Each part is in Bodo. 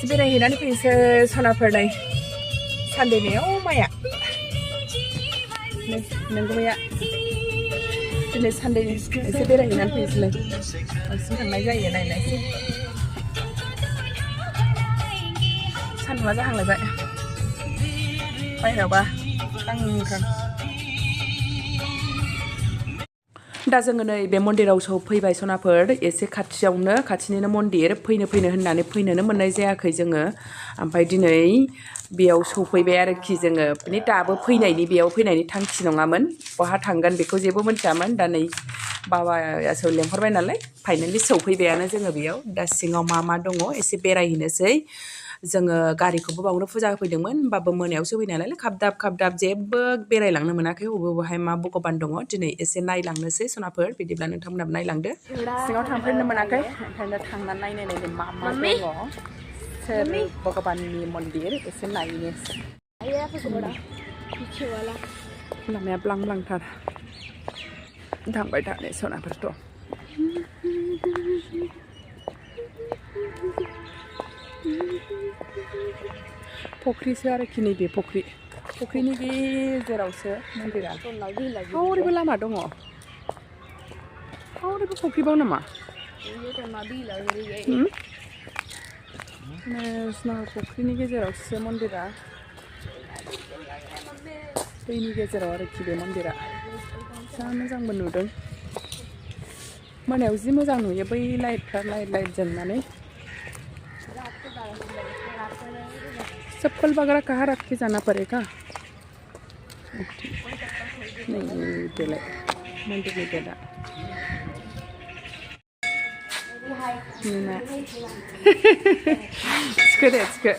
एसे बेरायहैनानै फैनोसै सनाफोरलाय सानदेनायाव माया नोंगौ माया दिनै सानदे एसे बेरायहैनानै फैनोसैलाय बांसिन थांनाय जायो नायनायसै सान्दुङा जाहांलायबाय बाहेरायावबा खां दा जोङो नै बे मन्दिराव सौफैबाय सनाफोर एसे खाथिनिनो मन्दिर फैनो होननानै फैनोनो मोननाय जायाखै जोङो ओमफ्राय दिनै बेयाव सौफैबाय आरोखि जोङो माने दाबो बेयाव फैनायनि थांखि नङामोन बहा थांगोन बेखौ जेबो मिथियामोन दा नै बाबायासो लेंहरबाय नालाय फाइनालि सौफैबायानो जोङो बेयाव दा सिङाव मा दङ एसे बेरायहैनोसै जोङो गारिखौबो बावनो फुजा होफैदोंमोन होमबाबो मोनायावसो फैनाय नालाय खाबदाब जेबो बबेहाय मा भगबान दङ दिनै एसे नायलांनोसै सनाफोर बिदिब्ला नोंथांमोनाबो नायलांदो सिङाव थांफेरनो मोनाखै ओंखायनो थांनानै नायनायनि मा दङ सोर भगबाननि मन्दिर एसे नायनोसै लामाया ब्लांथार थांबाय थानाय सनाफोरथ' फख्रिसो आरोखि नैबे फख्रिनि गेजेरावसो मन्दिरा हावरिबो लामा दङ हावरिबो फख्रिबाव नामा फख्रिनि गेजेरावसो मन्दिरा दैनि गेजेराव आरोखि बे मन्दिरा जा मोजांबो नुदों मोनायाव जि मोजां नुयो बै लाइट जोंनानै चप्पल वगैरह कहाँ रख के जाना पड़ेगा नहीं बेलाय मंदिर में बेला सिखो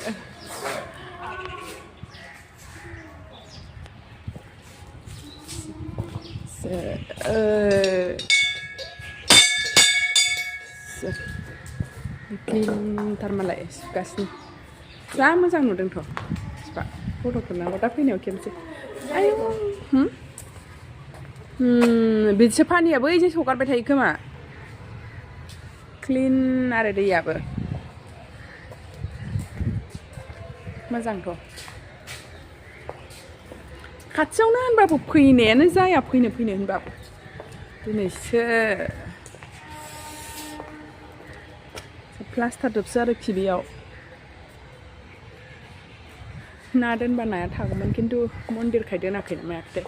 क्लिनथार मालाय सुगासिनो जा मोजां नुदोंथ' फट'फोर नांगौ दा फैनायाव खेबसै आयौ बिदिसो पानिया बैजों सगारबाय थायो खोमा क्लिन आरो दैयाबो मोजांथ' खाथियावनो होनबाबो फैनायानो जाया फैनो होनबाबो दिनैसो प्लास्टार जोबसो आरोखि बेयाव ना दोनबा नाया थागौमोन खिन्थु मन्दिरखाय दोनाखै ना मायाखै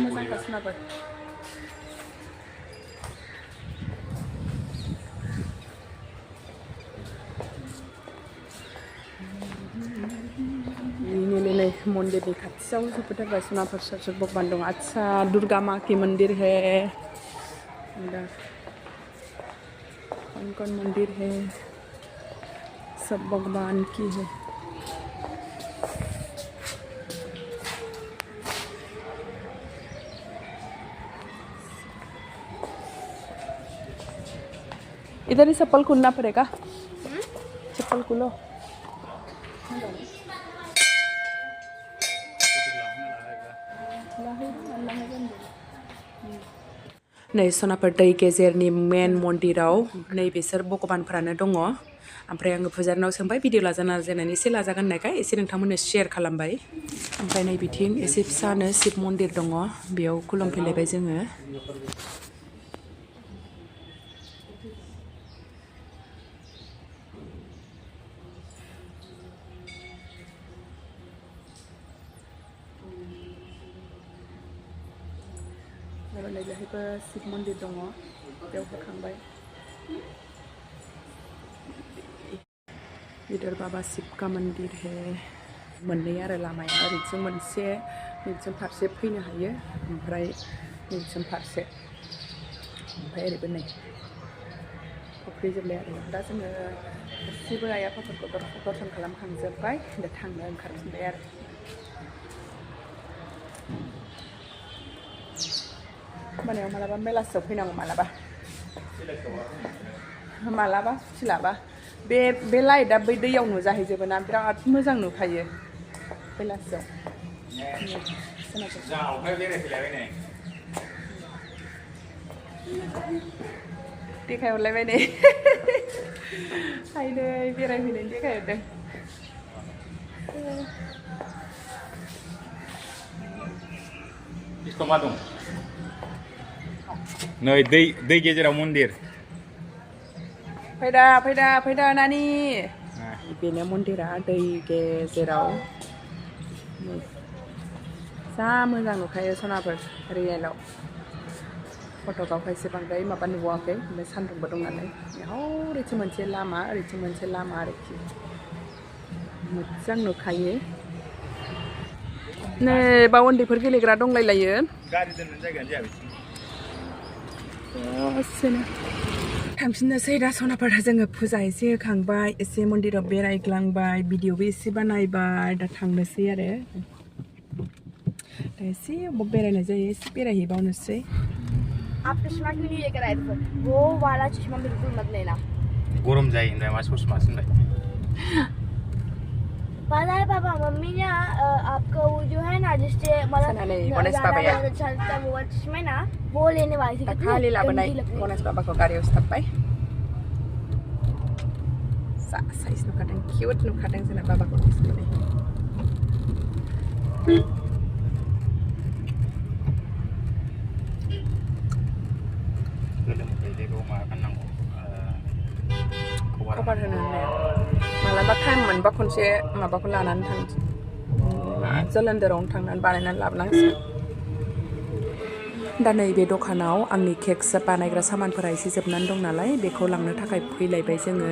मोजां सनाफोर मंदिर खाथियाव सफैथारबाय सनाफोर सोर भगवान दं अच्छा दुर्गा माँ की मंदिर है कौन मंदिर है सब भगवान की है इधर ही चप्पल खुलना पड़ेगा चप्पल खुलो नै सनाफोर दै गेजेरनि मेन मन्दिराव नै बिसोर भगबानफोरानो दङ ओमफ्राय आङो फुजारिनाव सोंबाय भिडिअ लाजानानै एसे लाजागोन होननायखाय एसे नोंथांमोननो शेयार खालामबाय ओमफ्राय नै बिथिं एसे फिसानो शिब मन्दिर दङ बेयाव खुलुमफैलायबाय जोङो बेहायबो शिब मन्दिर दङ बेयाव होखांबाय इधर बाबा शिव का मंदिर है मोननै आरो लामाया ओरैथिं मोनसे नैथिं फारसे फैनो हायो ओमफ्राय नैथिं फारसे ओमफ्राय ओरैबो नै फख्रि जोबलाय आरो दा जोङो गासिबो आइ आफाफोरखौ दर्शन खालामखांजोब्बाय दा थांनो ओंखारफिनबाय आरो मोनायाव मालाबा बेलासियाव फैनांगौ मालाबा सुथि लाबा बे लाइटआ बै दैयाव नुजाहैजोबो ना बिराद मोजां नुखायो बेलासियाव देखायहरलायबाय नै हायदै बेरायफैनायनि देखायहरदों Isko ma dong? Noi Dwi Gejerni Mandir. फैदा नानि बेनो मन्दिरा दै गेजेराव जा मोजां नुखायो सनाफोर रियेलाव फट'गावखायसो बांद्राय माबा नुवाखै ओमफ्राय सान्दुंबो दं नालाय ओरैथिं मोनसे लामा ओरैथिं मोनसे लामा आरोखि मोजां नुखायो नै बाव उन्दैफोर गेलेग्रा दंलायलायो गारि दोननो जायगायानो जाया बिथिं थांफिननोसै दा सनाफोरा जोङो फुजा एसे होखांबाय एसे मन्दिराव बेरायग्लांबाय भिडिअबो एसे बानायबाय दा थांनोसै आरो दा एसे बेरायनाय जायो एसे बेरायहैबावनोसै आप चश्मा क्यों नहीं लेकर आए थे वो वाला चश्मा बिल्कुल मत लेना गरम जायो होनबाय मा ससमा होनबाय पता है पापा मम्मी ने आपका वो जो है ना जिससे मतलब वो चश्मा ना वो लेने वाली थी खाली लाबोनाय गणेश बाबाखौ गारियाव स्थाबबाय साइज नुखादों किउट नुखादों जोंना बाबाखौ खबर होनो मालाबा टाइम मोनबा खनसे माबाखौ लानानै थांसै जलन्धरावनो थांनानै बानायनानै लाबोनांसिगोन दा नैबे दखानाव आंनि केक बानायग्रा सामानफोरा एसे जोबनानै दं नालाय बेखौ लांनो थाखाय फैलायबाय जोङो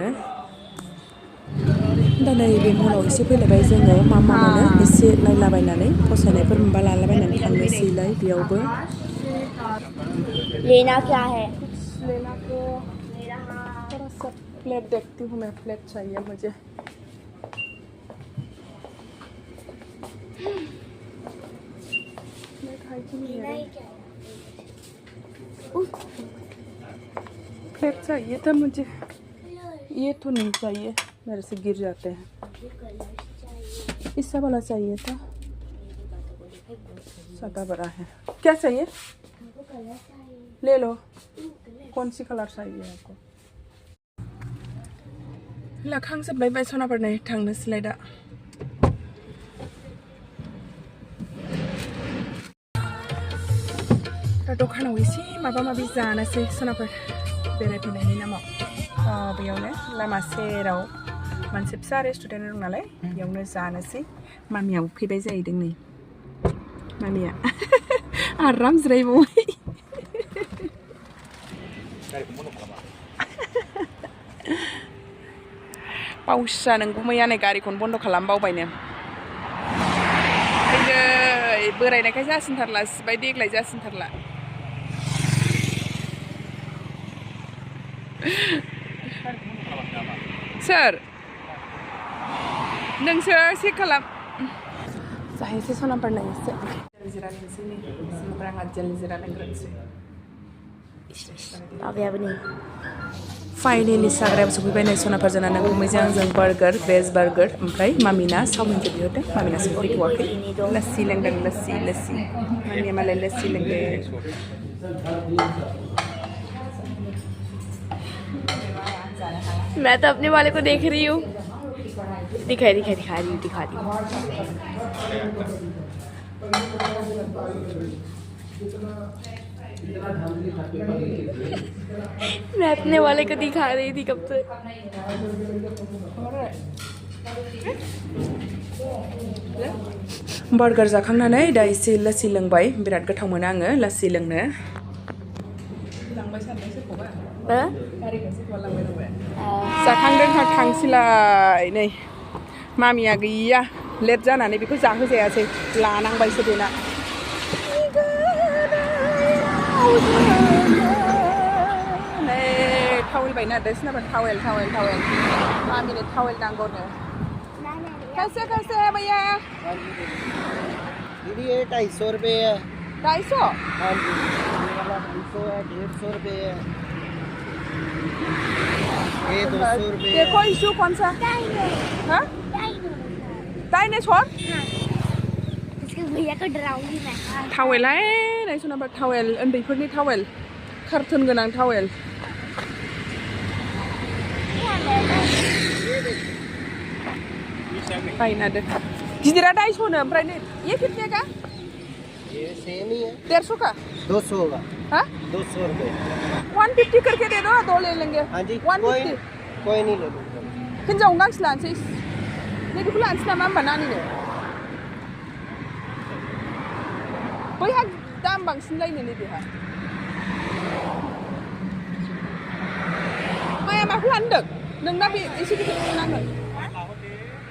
दा नैबे मलाव एसे फैलायबाय जोङो मा मोनो एसे नायलाबायनानै फसायनायफोर मोनबा लालाबायनानै थांनोसैलाय बेयावबो लेना क्या है लेना को थोड़ा सा प्लेट देखती हूँ मैं प्लेट चाहिए मुझे प्लेट चाहिए था मुझे ये तो नहीं चाहिए मेरे से गिर जाते हैं इससा वाला चाहिए था सादा बड़ा है क्या चाहिए ले लो कौन सी कलर चाहिए आपको लाखांजोबबाय बाय सनाफोरनो थांनोसैलाय दा दखानाव एसे माबा माबि जानोसै सनाफोर बेरायफैनायनि नामाव बेयावनो लामा सेराव मोनसे फिसा रेस्टुरेन्ट दं नालाय बेयावनो जानोसै मामियाबो फैबाय जाहैदों नै मामिया आराम जिरायबावबाय बावस्रा नोंगौ मैया नै गारिखौनो बन्द' खालामबावबायनो फैदै बोरायनायखाय जासिनथारला सिबाय देग्लाय जासिनथारला सोर नोंसोर चेक खालाम जाहैसै सनाफोरनो एसे जलजिरा लोंसै नै ओमफ्राय आंहा जलजिरा लोंग्रोनोसै माबायाबो नै फाइनेलि साग्रायाव सफैबाय नै सनाफोर जोंना नों गुमैजों आंजों बार्गार भेज बार्गार ओमफ्राय मामिना चावमिनसो बिहरदों मामिना सफैथ'वाखै लस्सि लोंदों लस्सि मामिया मालाय लस्सि लोंदों मैं तो अपने वाले को देख रही हूँ दिखा रही हूँ मैं अपने वाले को दिखा रही थी कब से बार्गार जाखांनानै दा एसे लस्सि लोंबाय बिराद गोथाव मोनो आङो लस्सि लोंनो जाखांदों थांसैलाय नै मामिया गैया लेट जानानै बेखौ जाहोजायासै लानांबायसो बेना नै थावेल बायना होदो सिनाबा थावेल मामिनो थावेल नांगौनो कैसे भैया दीदी ये 250 रुपये है 250 हाँ जी ये वाला 250 है 150 रुपये है ये 200 रुपये देखो इशू कौन सा हाँ डायनासोर इसके भैया को डराऊंगी मैं थावेलाय नै सनाफोर थावेल उन्दैफोरनि थावेल कार्टुन गोनां थावेल बायना दो गिदिरा 250 नो ओमफ्राय नै ये कितने का ये सेम ही है 150 का 200 का हाँ 200 रुपये 150 करके दे दो 2 ले लेंगे हाँ जी 150 कोई नहीं ले लूँगा हिन्जाव गांसे लानोसै नैबेखौ लानोसै नामा होमबा नानिनो बैहा दाम बांसिन लायनो नैबेहा माया माखौ लानो होनदों नोंना बे एसे गिदिरखौ नांगोन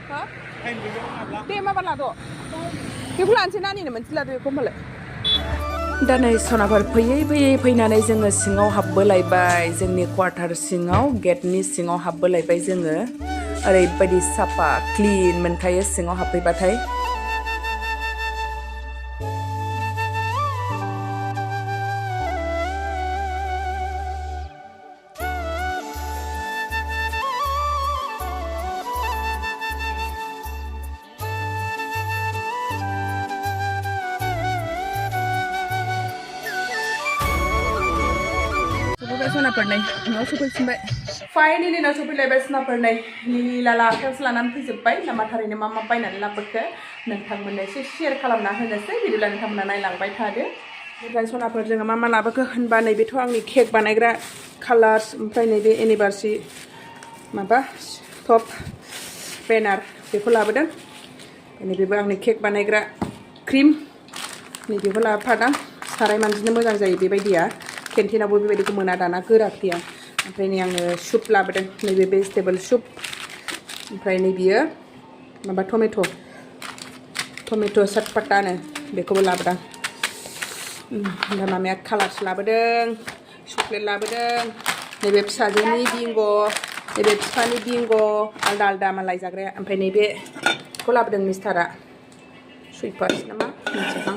हा दे माबा लाद' बेखौ लानोसै नानिनो मोनसे लादो बेखौ होमबालाय दा नै सनाफोर फैयै फैयै फैनानै जोङो सिङाव हाबबोलायबाय जोंनि क्वार्टार सिङाव गेटनि सिङाव हाबबोलायबाय जोङो ओरैबायदि साफा क्लिन मोनखायो सिङाव हाबफैबाथाय सनाफोर नै न'आव सफैफिनबाय फाइनेलि न'आव सफैलायबाय सनाफोर नै लाला आखायावसो लानानै फैजोब्बाय नामा थारैनो मा मा बायनानै लाबोखो नोंथांमोननो एसे शेयार खालामना होनोसै बिदिब्ला नोंथांमोना नायलांबाय थादो ओमफ्राय सनाफोर जोङो मा मा लाबोखो होनबा नैबेथ' आंनि केक बानायग्रा कालार्स ओमफ्राय नैबे एनिभार्सारि माबा टप बेनार बेखौ लाबोदों नैबेबो आंनि केक बानायग्रा क्रिम नैबेखौ लाबोफादों साराय मानजिनो मोजां जायो बेबायदिया केन्टिनावबो बेबायदिखौ मोना दाना गोरा फैया ओमफ्राय नै आङो सुप लाबोदों नैबे भेजिटेबल सुप ओमफ्राय नैबेयो माबा टमेट' सातपाटानो बेखौबो लाबोदों ओमफ्राय मामाया कालार्स लाबोदों चक्लेट लाबोदों नैबे फिसाजोनि बिंग' नैबे बिफानि बिंग' आलदा आलदा मालाय जाग्राया ओमफ्राय नैबेखौ लाबोदों मिस्टारा सुइपार्स नामा मिथियां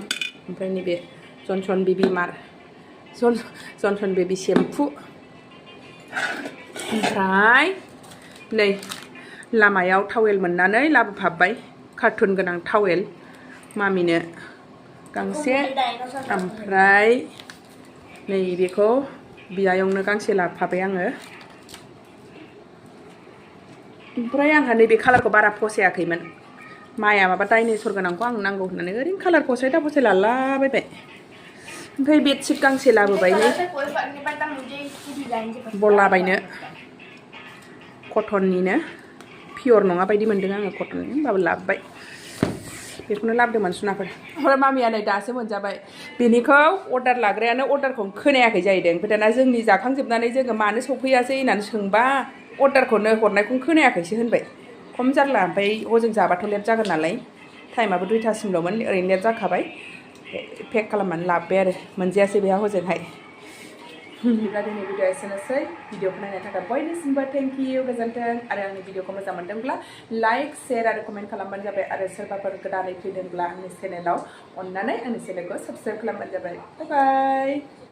ओमफ्राय नैबे जनसन बेबि मार जनसन बेबि शेम्पु ओमफ्राय नै लामायाव थावेल मोननानै लाबोफाबाय कार्टुन गोनां थावेल मामिनो गांसे ओमफ्राय नै बेखौ बियायंनो गांसे लाबोफाबाय आङो ओमफ्राय आंहा नैबे कालारखौ बारा फसायाखैमोन माया माबा डाइनेसर गोनांखौ आं नांगौ होननानै ओरैनो कालार फसायदा फसाय लालाबायबाय ओमफ्राय बेडशिट गांसे लाबोबाय नै बलाबायनो कटननिनो पियर नङा बायदि मोन्दों आङो कटननि होमबाबो लाबोबाय बेखौनो लाबोदोंमोन सनाफोर ओमफ्राय मामिया नै दासो मोनजाबाय बेनिखौ अर्डार लाग्रायानो अर्डारखौ खोनायाखै जाहैदों ओमफ्राय दाना जोंनि जाखांजोबनानै जोङो मानो सफैयासै होननानै सोंबा अर्डारखौनो हरनायखौनो खोनायाखैसो होनबाय खम जारला ओमफ्राय हजों जाबाथ' लेट जागोन नालाय टाइमाबो 2टासिमल'मोन ओरैनो लेट जाखाबाय पेक खालामनानै लाबोबाय आरो मोनजायासै बेहा हजोंहाय बिदिब्ला दिनै भिडिअ एसेनोसै भिडिअखौ नायनो थाखाय बयनिसिमबो थेंक इउ गोजोन्थों आरो आंनि भिडिअखौ मोजां मोनदोंब्ला लाइक शेयार आरो कमेन्ट खालामबानो जाबाय आरो सोरबाफोर गोदानै फैदोंब्ला आंनि चेनेलाव अननानै आंनि चेनेलखौ साबस्क्राइब खालामबानो जाबाय बाय बाय